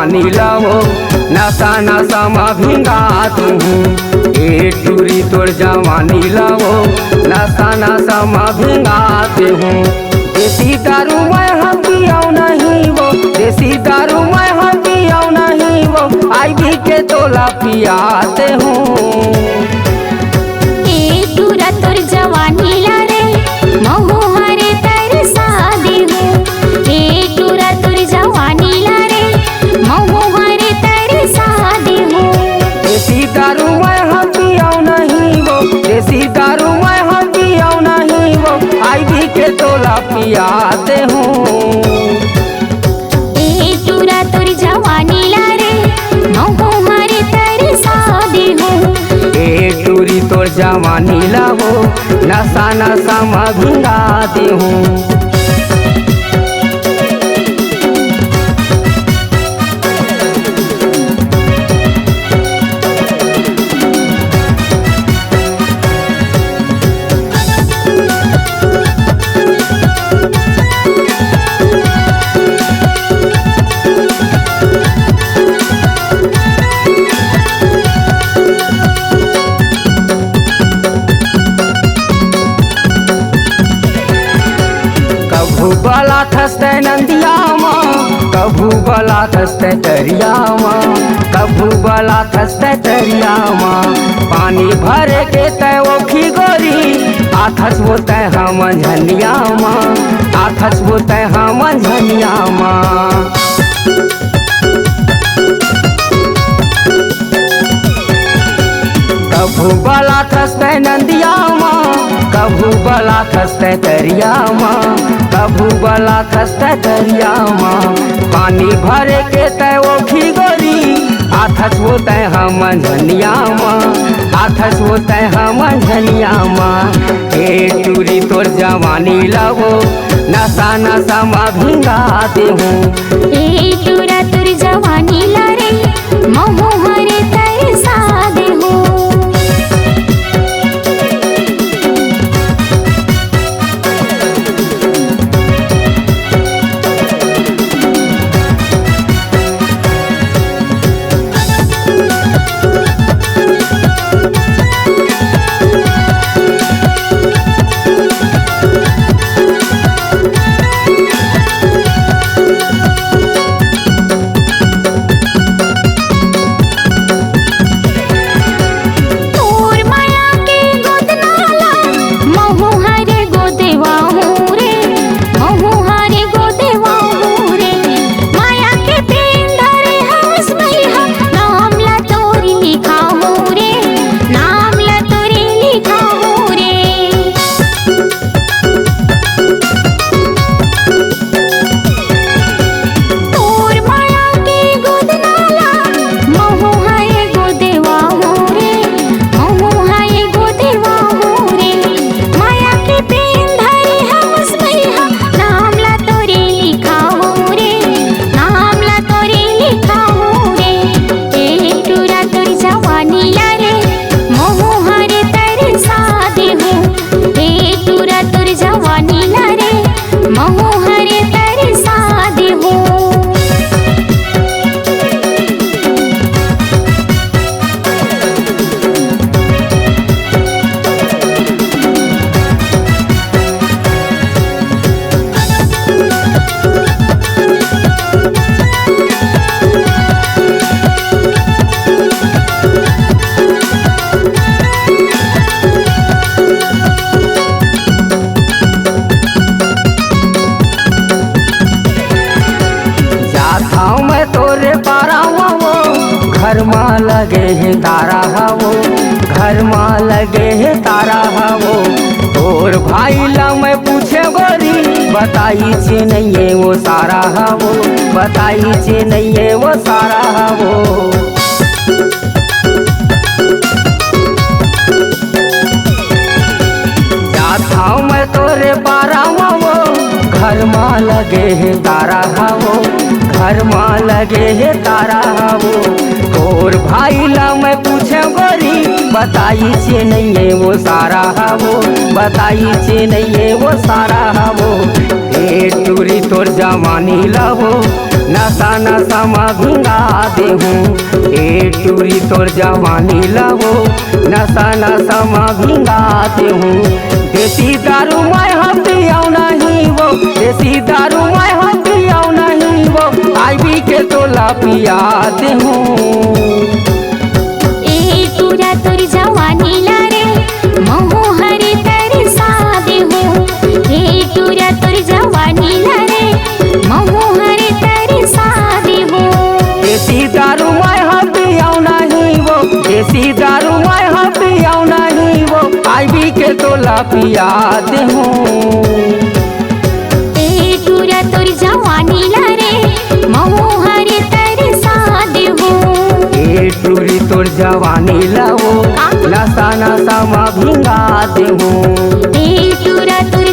जवानी लावो नशा नशा में भिंगात हूँ। ए टूरी तोर जवानी लावो नशा नशा में भिंगात हूँ। देसी दारू मैं हम पियाऊ नहीं वो, देसी दारू मैं हम पियाऊ नहीं वो, आई भी के तोला पियाते हूँ। ए टूरा तोर जवानी ला रे महू हरे तरसा दे हूँ। ए टूरा तोर जवानी ला रे महू हरे तरसा दे हूँ। देसी दारू मैं हम पियाऊ नहीं वो, देसी दारू मैं हम पियाऊ नहीं वो, आई भी के तोला पियाते हूँ। ए टूरा तोर जवानी ला रे महू हरे तरसा दे हूँ। ए टूरी तोर जवानी लावो नशा नशा में भिंगाते हूँ। कभू बला थसते नंदिया माँ, कभू बला थसते तरिया माँ, कभू बला थसते तरिया माँ। पानी भरे के तय वो खिगोरी आथस वो तय हम झनिया माँ, आथस वो तय हम झनिया माँ। कभू बला थसते नंदिया माँ, कभू बला थसते तरिया माँ, कभू बला थसते तरिया माँ। पानी भरे के तय वो खिगोरी आथस वो तय हम झनिया माँ, आथस वो तय हम झनिया माँ। ए टूरी तोर जवानी लावो नशा नशा में भिंगाते हूँ। ए टूरा तोर जवानी ला रे महू हरे तरसा दे हूँ। घर माँ लगे है तारा हवो, घर माँ लगे है तारा हवो। और भाई ला मैं पूछे गोरी बताई छे नहीं है वो सारा हवो, बताई छे नहीं है वो सारा हवो। जाता मैं तोरे पारा वो, घर माँ लगे है तारा हवो, घर माँ लगे है तारा हवो। और भाई ला मैं पूछे गोरी बताई छे नहीं है वो सारा हवो, बताई छे नहीं है वो सारा हवो। ए टूरी तोर जवानी लावो नशा नशा में भिंगा देहूँ ए टूरी तोर जवानी लहो नशा नशा में भिंगा देहूँ देसी दारू मैं हम पियाऊ नहीं वो देसी दारू मैं हम पियाऊ नहीं वो आईबी के तोला पिया देहूँ ए टूरा तोर जवानी ला रे महू हरे तरसा देहूँ ए टूरा तोर जवानी ला रे महू हरे तरसा देहूँ देसी दारू मैं हम पियाऊ नहीं वो देसी दारू मैं हम पियाऊ नहीं वो आईबी के तोला पिया देहूँ ए टूरा तोर जवानी ला रे महू हरे तरसा देहूँ ए टूरी तोर जवानी लहो नशा नशा में भिंगा देहूँ ए टूरा तोर